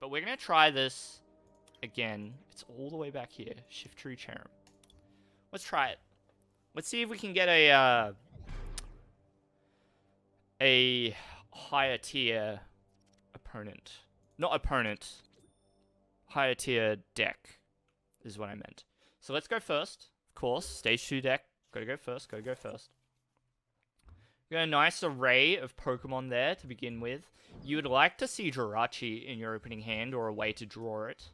But we're going to try this again. It's all the way back here. Shiftry Cherub. Let's try it. Let's see if we can get a higher tier opponent. Not opponent. Higher tier deck is what I meant. So let's go first. Of course, stage 2 deck. Gotta go first, gotta go first. We got a nice array of Pokemon there to begin with. You would like to see Jirachi in your opening hand or a way to draw it.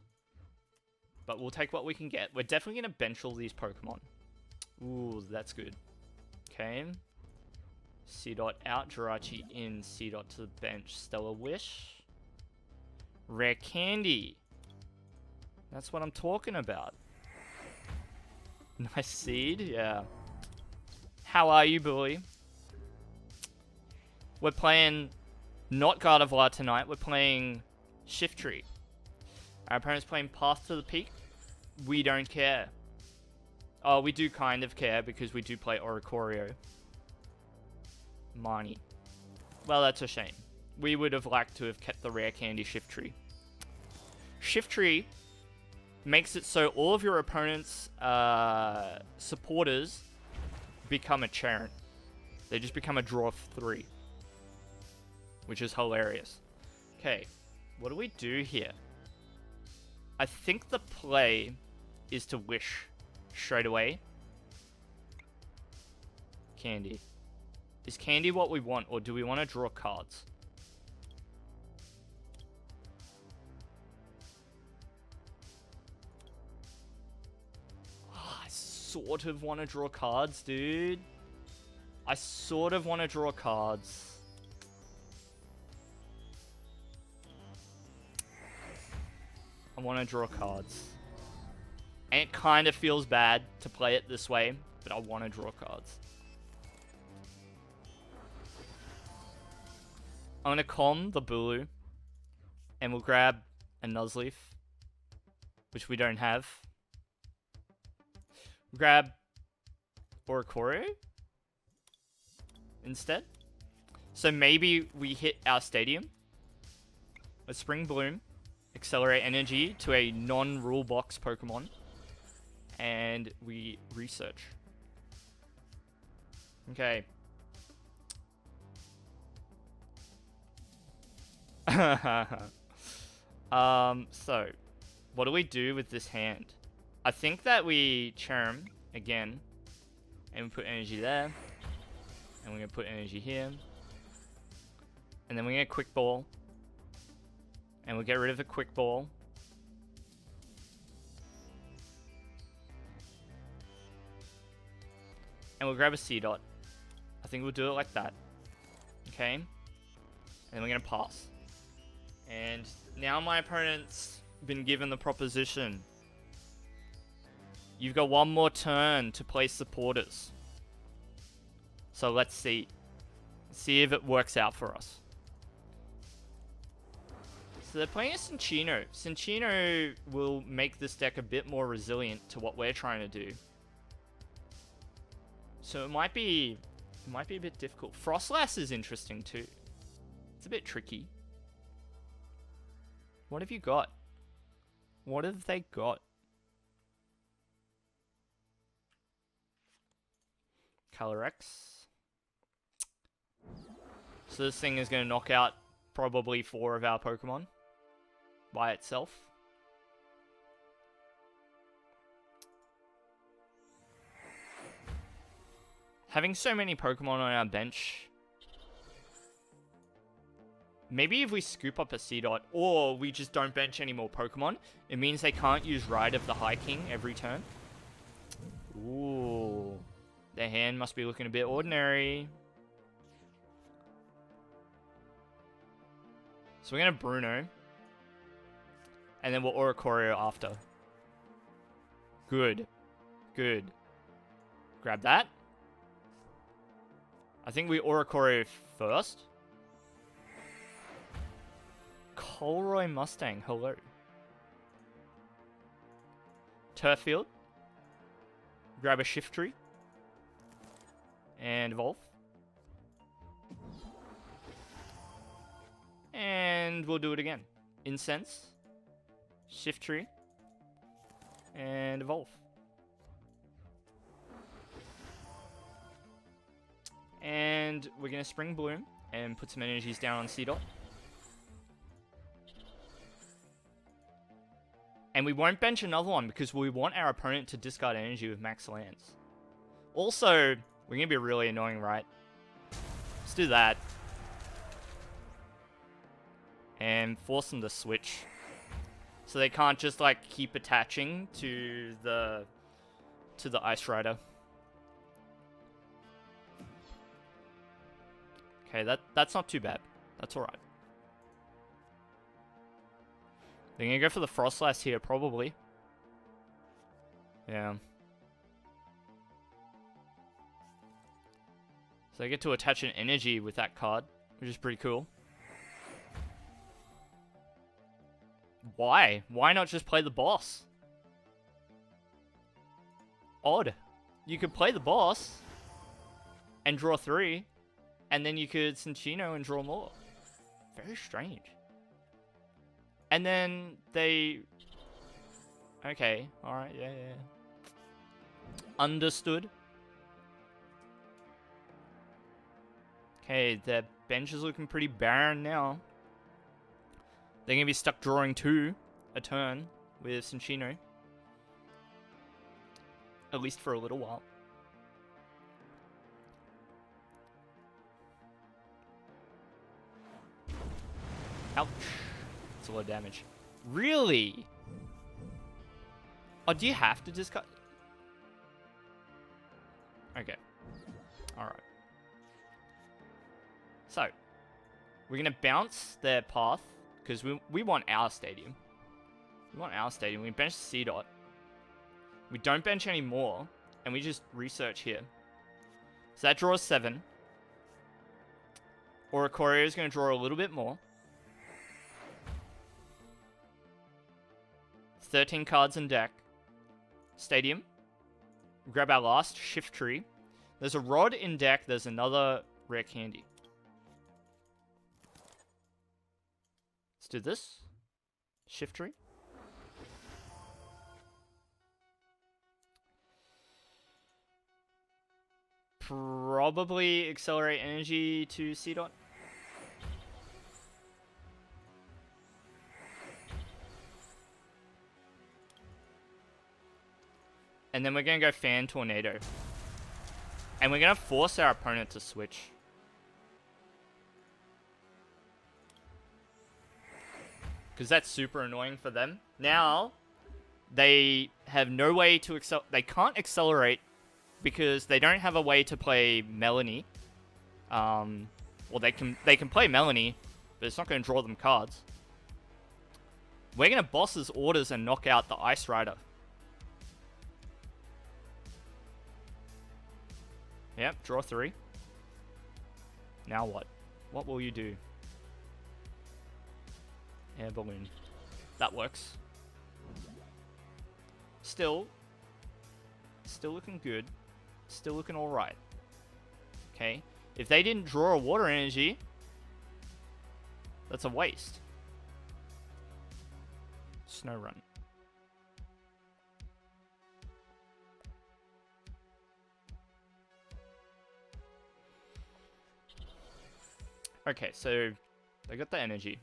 But we'll take what we can get. We're definitely going to bench all these Pokemon. Ooh, that's good. Okay. C-Dot out, Jirachi in, C-Dot to the bench. Stellar Wish. Rare Candy. That's what I'm talking about. Nice seed, yeah. How are you, Bully? We're playing not Gardevoir tonight. We're playing Shiftry. Our opponent's playing Path to the Peak. We don't care. Oh, we do kind of care because we do play Oricorio. Marnie. Well, that's a shame. We would have liked to have kept the Rare Candy Shiftry. Shiftry makes it so all of your opponent's supporters become a Charent. They just become a draw of 3. Which is hilarious. Okay, what do we do here? I think the play is to wish straight away. Candy. Is candy what we want, or do we want to draw cards? Oh, I sort of want to draw cards, dude. I sort of want to draw cards. I want to draw cards. And it kind of feels bad to play it this way, but I want to draw cards. I'm going to calm the Bulu, and we'll grab a Nuzleaf, which we don't have. We'll grab Oricorio instead. So maybe we hit our stadium. A Spring Bloom. Accelerate energy to a non-rule box Pokemon. And we research. Okay. So, what do we do with this hand? I think that we Charm again. And we put energy there. And we're going to put energy here. And then we're going to Quick Ball. And we'll get rid of the Quick Ball. And we'll grab a C-Dot. I think we'll do it like that. Okay? And then we're going to pass. And now my opponent's been given the proposition. You've got one more turn to play supporters. So let's see. See if it works out for us. So they're playing a Cinccino. Cinccino will make this deck a bit more resilient to what we're trying to do. So it might be a bit difficult. Frostlass is interesting too. It's a bit tricky. What have you got? What have they got? Calyrex. So this thing is going to knock out probably 4 of our Pokemon by itself. Having so many Pokemon on our bench. Maybe if we scoop up a C-Dot, or we just don't bench any more Pokemon, it means they can't use Ride of the High King every turn. Ooh. Their hand must be looking a bit ordinary. So we're going to Bruno. And then we'll Oricorio after. Good. Good. Grab that. I think we Oricorio first. Colroy Mustang, hello. Turffield. Grab a Shiftry. And Evolve. And we'll do it again. Incense. Shiftry, and evolve. And we're going to Spring Bloom and put some energies down on C-Dot. And we won't bench another one because we want our opponent to discard energy with max lands. Also, we're going to be really annoying, right? Let's do that. And force them to switch. So they can't just, like, keep attaching to the Ice Rider. Okay, that's not too bad. That's alright. They're gonna go for the Frostlass here, probably. Yeah. So they get to attach an energy with that card, which is pretty cool. Why? Why not just play the boss? Odd. You could play the boss and draw 3, and then you could Cinccino and draw more. Very strange. And then they... Okay, alright, yeah. Understood. Okay, their bench is looking pretty barren now. They're going to be stuck drawing 2 a turn with Cinccino. At least for a little while. Ouch. That's a lot of damage. Really? Oh, do you have to discard? Okay. Alright. So, we're going to bounce their path. Because we want our stadium. We want our stadium. We bench C-Dot. We don't bench any more. And we just research here. So that draws 7. Oricorio is going to draw a little bit more. 13 cards in deck. Stadium. Grab our last Shiftry. There's a Rod in deck. There's another Rare Candy. Let's do this. Shiftry. Probably accelerate energy to C-Dot. And then we're going to go Fan Tornado. And we're going to force our opponent to switch. Because that's super annoying for them. Now, they have no way to they can't accelerate because they don't have a way to play Melanie. Well, they can play Melanie, but it's not going to draw them cards. We're going to boss his orders and knock out the Ice Rider. Yep, draw 3. Now what? What will you do? Air balloon. That works. Still looking good. Still looking alright. Okay. If they didn't draw a water energy, that's a waste. Snow Run. Okay, so they got the energy.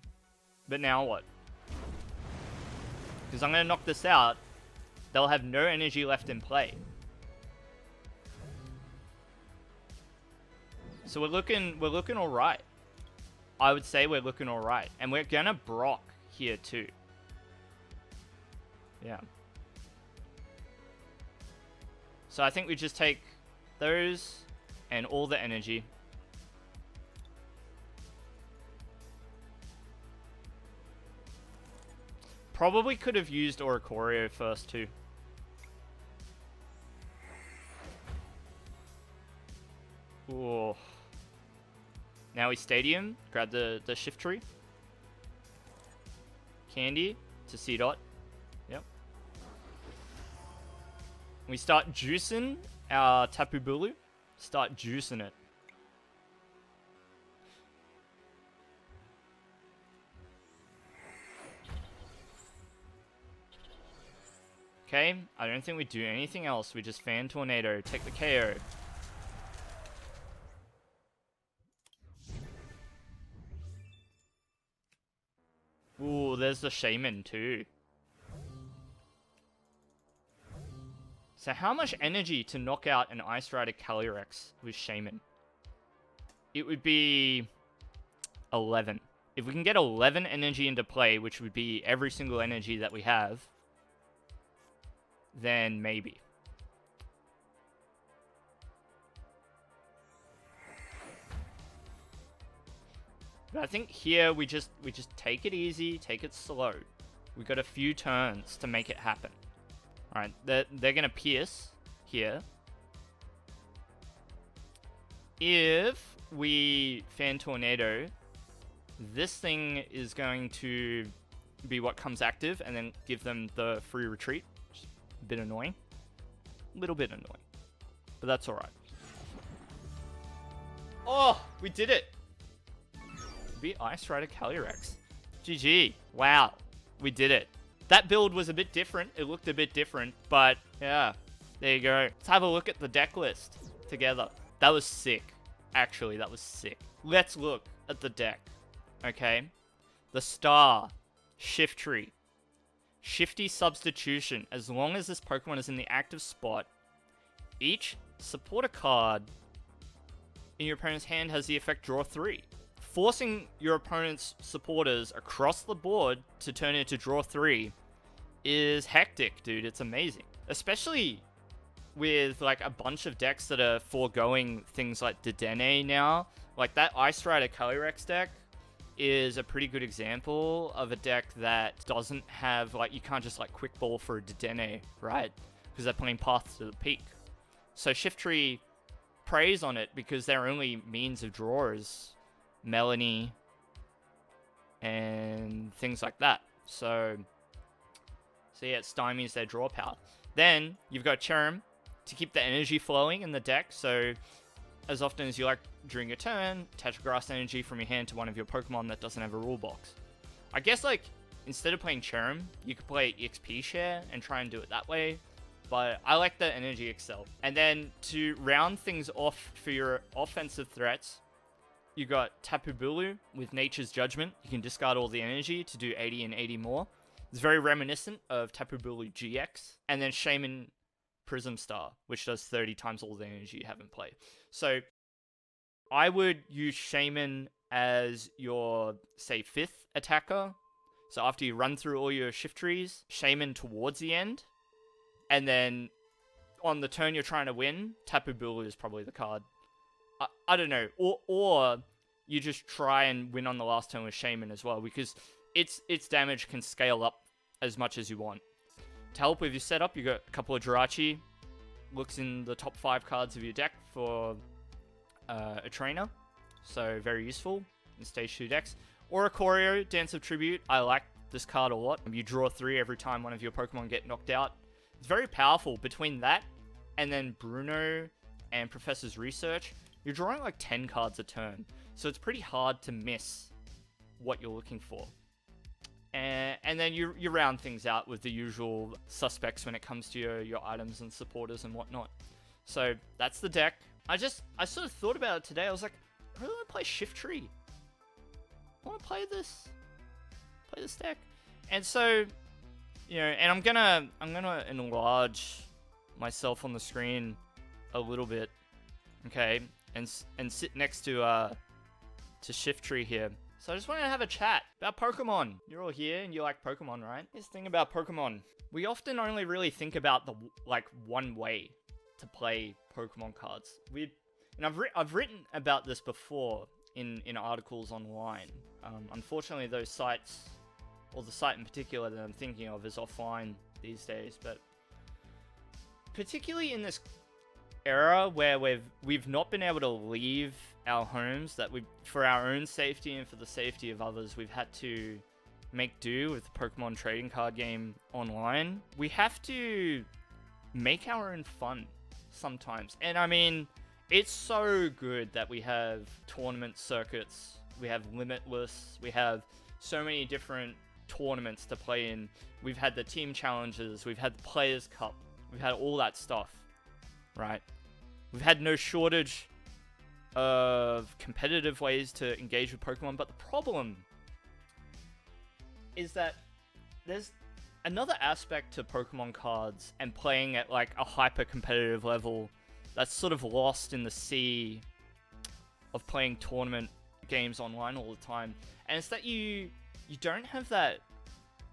But now what? Because I'm going to knock this out. They'll have no energy left in play. So we're looking alright. I would say we're looking alright. And we're going to Brock here too. Yeah. So I think we just take those and all the energy. Probably could have used Oricorio first too. Ooh. Now we Stadium. Grab the Shiftry. Candy to C-Dot. Yep. We start juicing our Tapu Bulu. Start juicing it. Okay, I don't think we do anything else. We just Fan Tornado, take the KO. Ooh, there's the Shaman too. So how much energy to knock out an Ice Rider Calyrex with Shaman? It would be 11. If we can get 11 energy into play, which would be every single energy that we have, then maybe. But I think here we just take it easy, take it slow. We got a few turns to make it happen. All right, they're gonna pierce here. If we Fan Tornado, this thing is going to be what comes active and then give them the free retreat. Just a bit annoying. A little bit annoying. But that's alright. Oh, we did it! Beat Ice Rider Calyrex. GG. Wow. We did it. That build was a bit different. It looked a bit different, but yeah. There you go. Let's have a look at the deck list together. That was sick. Actually, that was sick. Let's look at the deck. Okay. The star. Shiftry. Shifty Substitution. As long as this Pokemon is in the active spot, each supporter card in your opponent's hand has the effect draw 3. Forcing your opponent's supporters across the board to turn into draw 3 is hectic, dude. It's amazing. Especially with like a bunch of decks that are foregoing things like Dedenne now. Like that Ice Rider Calyrex deck is a pretty good example of a deck that doesn't have, like, you can't just like quick ball for a Dedenne, right? Because they're playing Path to the Peak. So Shiftry preys on it because their only means of draw is Melanie and things like that. So yeah, it stymies their draw power. Then you've got Cherrim to keep the energy flowing in the deck. So as often as you like during your turn, attach grass energy from your hand to one of your Pokemon that doesn't have a rule box. I guess, like, instead of playing Cherrim, you could play EXP Share and try and do it that way. But I like the Energy Excel. And then to round things off for your offensive threats, you got Tapu Bulu with Nature's Judgment. You can discard all the energy to do 80 and 80 more. It's very reminiscent of Tapu Bulu GX. And then Shaman Prism Star, which does 30 times all the energy you have in play. So I would use Shaman as your, say, 5th attacker. So after you run through all your Shiftries, Shaman towards the end. And then on the turn you're trying to win, Tapu Bulu is probably the card. I don't know. Or you just try and win on the last turn with Shaman as well, because its damage can scale up as much as you want. To help with your setup, you got a couple of Jirachi. Looks in the top 5 cards of your deck for a trainer. So very useful in Stage 2 decks. Or a Choreo, Dance of Tribute. I like this card a lot. You draw 3 every time one of your Pokemon get knocked out. It's very powerful. Between that and then Bruno and Professor's Research, you're drawing like 10 cards a turn. So it's pretty hard to miss what you're looking for. And then you round things out with the usual suspects when it comes to your items and supporters and whatnot. So that's the deck. I sort of thought about it today. I was like, I really want to play Shiftry. I want to play this deck. And so, you know, and I'm gonna enlarge myself on the screen a little bit, okay, and sit next to Shiftry here. So I just wanted to have a chat about Pokemon. You're all here and you like Pokemon, right? Here's the thing about Pokemon. We often only really think about the one way to play Pokemon cards. And I've written about this before in articles online. Unfortunately, those sites, or the site in particular that I'm thinking of, is offline these days. But particularly in this era where we've not been able to leave our homes, that for our own safety and for the safety of others, we've had to make do with the Pokemon trading card game online. We have to make our own fun sometimes. And I mean, it's so good that we have tournament circuits, we have Limitless, we have so many different tournaments to play in. We've had the team challenges, we've had the Players Cup, we've had all that stuff, right? We've had no shortage of competitive ways to engage with Pokemon, but the problem is that there's another aspect to Pokemon cards and playing at like a hyper competitive level that's sort of lost in the sea of playing tournament games online all the time, and it's that you don't have that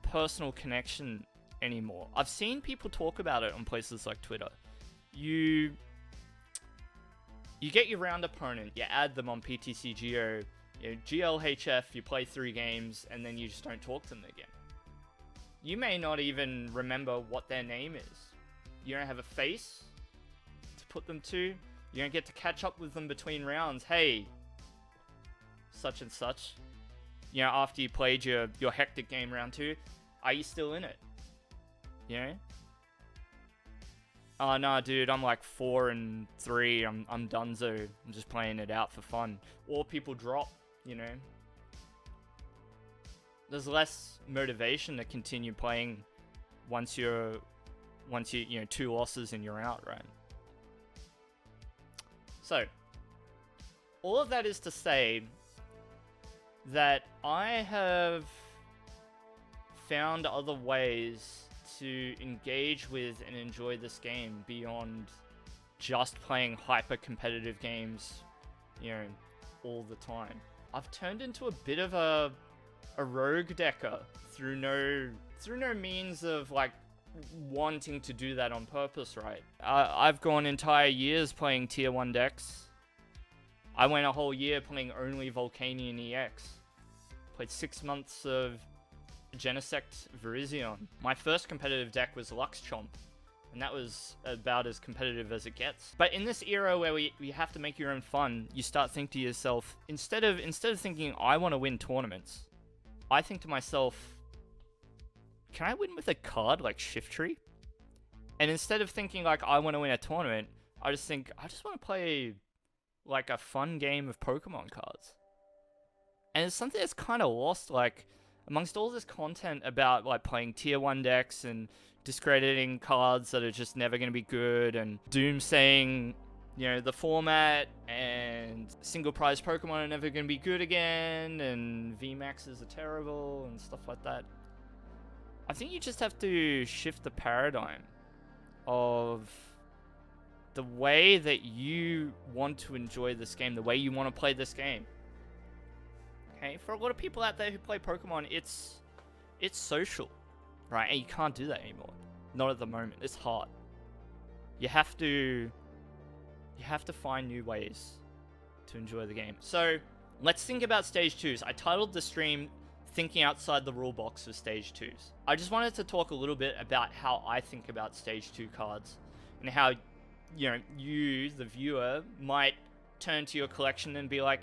personal connection anymore. I've seen people talk about it on places like Twitter. You get your round opponent, you add them on PTCGO, GLHF, you play 3 games, and then you just don't talk to them again. You may not even remember what their name is. You don't have a face to put them to. You don't get to catch up with them between rounds. Hey, such and such. After you played your hectic game round 2, are you still in it? Oh, nah, dude, I'm like 4-3. I'm donezo. I'm just playing it out for fun. Or people drop, There's less motivation to continue playing once you 2 losses and you're out, right? So, all of that is to say that I have found other ways to engage with and enjoy this game beyond just playing hyper competitive games, all the time. I've turned into a bit of a rogue decker through no means of like wanting to do that on purpose, right? I've gone entire years playing tier 1 decks. I went a whole year playing only Volcanion EX. Played 6 months of Genesect Virizion. My first competitive deck was Lux Chomp, and that was about as competitive as it gets. But in this era where we have to make your own fun, you start thinking to yourself, instead of thinking I want to win tournaments, I think to myself, can I win with a card like Shiftry? And instead of thinking like I want to win a tournament, I just think I just want to play like a fun game of Pokemon cards. And it's something that's kind of lost, like, amongst all this content about like playing tier 1 decks and discrediting cards that are just never going to be good, and doomsaying, the format, and single prize Pokemon are never going to be good again, and VMAXs are terrible, and stuff like that. I think you just have to shift the paradigm of the way that you want to enjoy this game, the way you want to play this game. Okay, for a lot of people out there who play Pokemon, it's social, right? And you can't do that anymore. Not at the moment. It's hard. You have to find new ways to enjoy the game. So let's think about stage 2s. I titled the stream "Thinking Outside the Rule Box" for stage 2s. I just wanted to talk a little bit about how I think about stage 2 cards, and how you, the viewer, might turn to your collection and be like,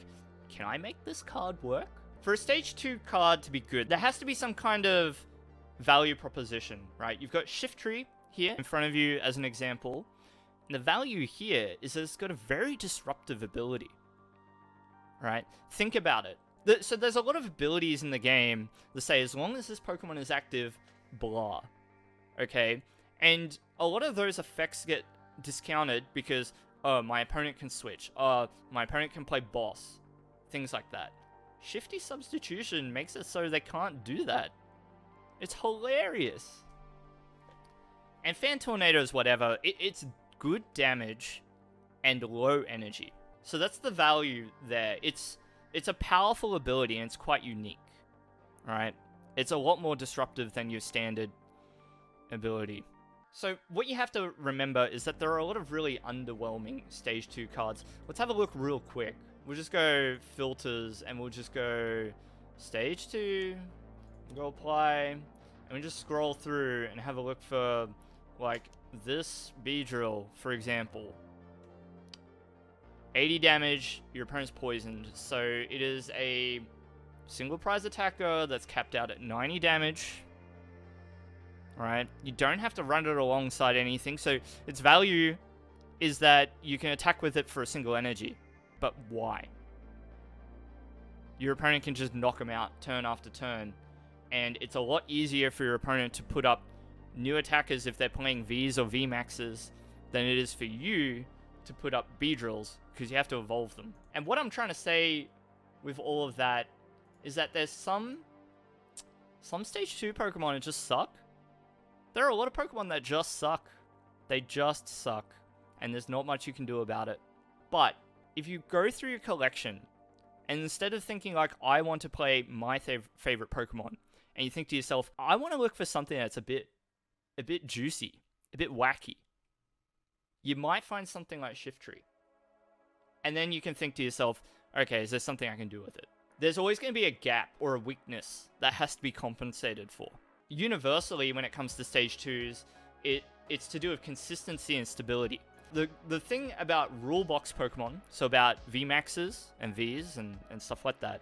can I make this card work? For a stage 2 card to be good, there has to be some kind of value proposition, right? You've got Shiftry here in front of you as an example. And the value here is that it's got a very disruptive ability, right? Think about it. So there's a lot of abilities in the game that say, as long as this Pokemon is active, blah. Okay? And a lot of those effects get discounted because, my opponent can switch. My opponent can play boss. Things like that. Shifty substitution makes it so they can't do that. It's hilarious. And Fan Tornadoes, whatever, it's good damage and low energy. So that's the value there. It's a powerful ability and it's quite unique. Right? It's a lot more disruptive than your standard ability. So what you have to remember is that there are a lot of really underwhelming stage 2 cards. Let's have a look real quick. We'll just go filters and we'll just go stage 2, go apply, and we just scroll through and have a look for like this Beedrill, for example. 80 damage, your opponent's poisoned. So it is a single prize attacker that's capped out at 90 damage. Right? You don't have to run it alongside anything. So its value is that you can attack with it for a single energy. But why? Your opponent can just knock him out turn after turn. And it's a lot easier for your opponent to put up new attackers if they're playing Vs or VMAXs than it is for you to put up Beedrills, because you have to evolve them. And what I'm trying to say with all of that is that there's some Stage 2 Pokemon that just suck. There are a lot of Pokemon that just suck. They just suck. And there's not much you can do about it. But if you go through your collection, and instead of thinking like, I want to play my favorite Pokemon, and you think to yourself, I want to look for something that's a bit juicy, a bit wacky, you might find something like Shiftry. And then you can think to yourself, okay, is there something I can do with it? There's always going to be a gap or a weakness that has to be compensated for. Universally, when it comes to Stage 2s, it's to do with consistency and stability. The thing about rule box Pokemon, so about VMAXs and Vs and stuff like that,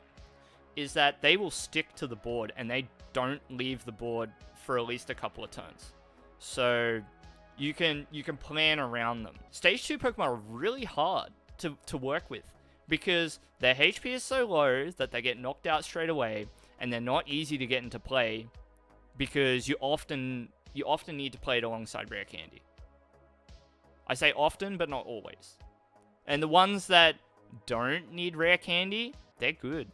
is that they will stick to the board and they don't leave the board for at least a couple of turns. So you can plan around them. Stage 2 Pokemon are really hard to work with because their HP is so low that they get knocked out straight away, and they're not easy to get into play because you often need to play it alongside Rare Candy. I say often, but not always. And the ones that don't need Rare Candy, they're good.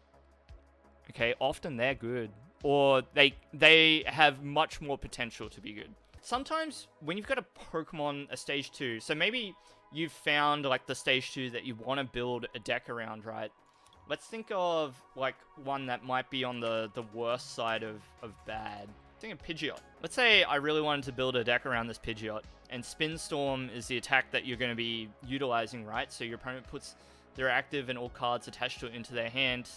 Okay, often they're good. Or they have much more potential to be good. Sometimes, when you've got a Stage 2, so maybe you've found, like, the Stage 2 that you want to build a deck around, right? Let's think of, like, one that might be on the worst side of bad. Think of Pidgeot. Let's say I really wanted to build a deck around this Pidgeot, and Spin Storm is the attack that you're going to be utilizing, right? So your opponent puts their active and all cards attached to it into their hand.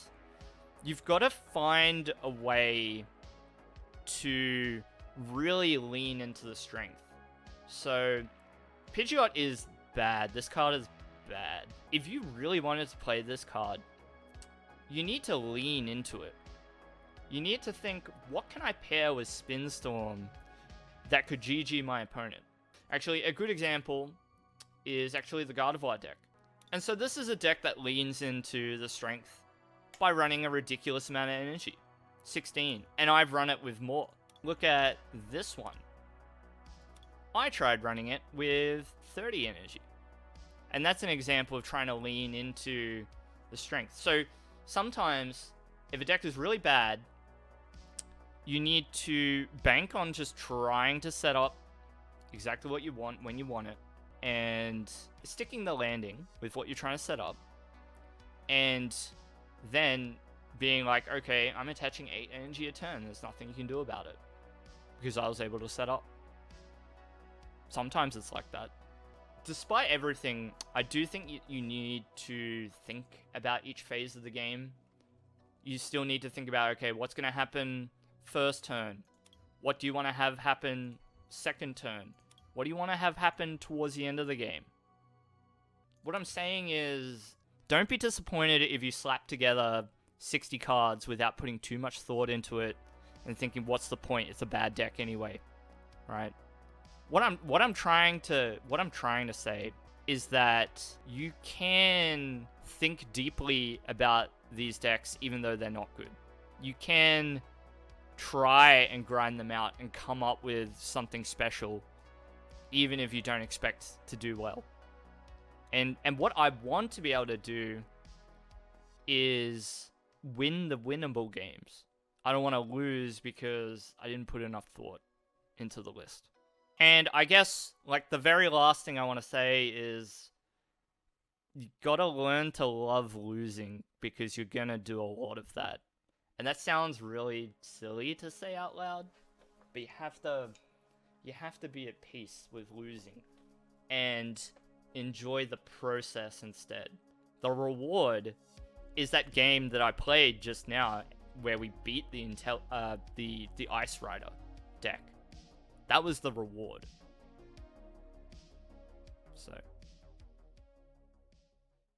You've got to find a way to really lean into the strength. So Pidgeot is bad. This card is bad. If you really wanted to play this card, you need to lean into it. You need to think, what can I pair with Spin Storm that could GG my opponent? Actually, a good example is actually the Gardevoir deck. And so this is a deck that leans into the strength by running a ridiculous amount of energy. 16. And I've run it with more. Look at this one. I tried running it with 30 energy. And that's an example of trying to lean into the strength. So sometimes, if a deck is really bad, you need to bank on just trying to set up exactly what you want when you want it, and sticking the landing with what you're trying to set up, and then being like, okay, I'm attaching 8 energy a turn, there's nothing you can do about it, because I was able to set up. Sometimes it's like that. Despite everything, I do think you need to think about each phase of the game. You still need to think about, okay, what's going to happen first turn? What do you want to have happen second turn? What do you want to have happen towards the end of the game? What I'm saying is, don't be disappointed if you slap together 60 cards without putting too much thought into it and thinking, what's the point? It's a bad deck anyway, right? What I'm trying to say is that you can think deeply about these decks even though they're not good. You can try and grind them out and come up with something special even if you don't expect to do well. And what I want to be able to do is win the winnable games. I don't want to lose because I didn't put enough thought into the list. And I guess, like, the very last thing I want to say is you gotta learn to love losing, because you're gonna do a lot of that. And that sounds really silly to say out loud, but you have to be at peace with losing and enjoy the process instead. The reward is that game that I played just now where we beat the Ice Rider deck. That was the reward. So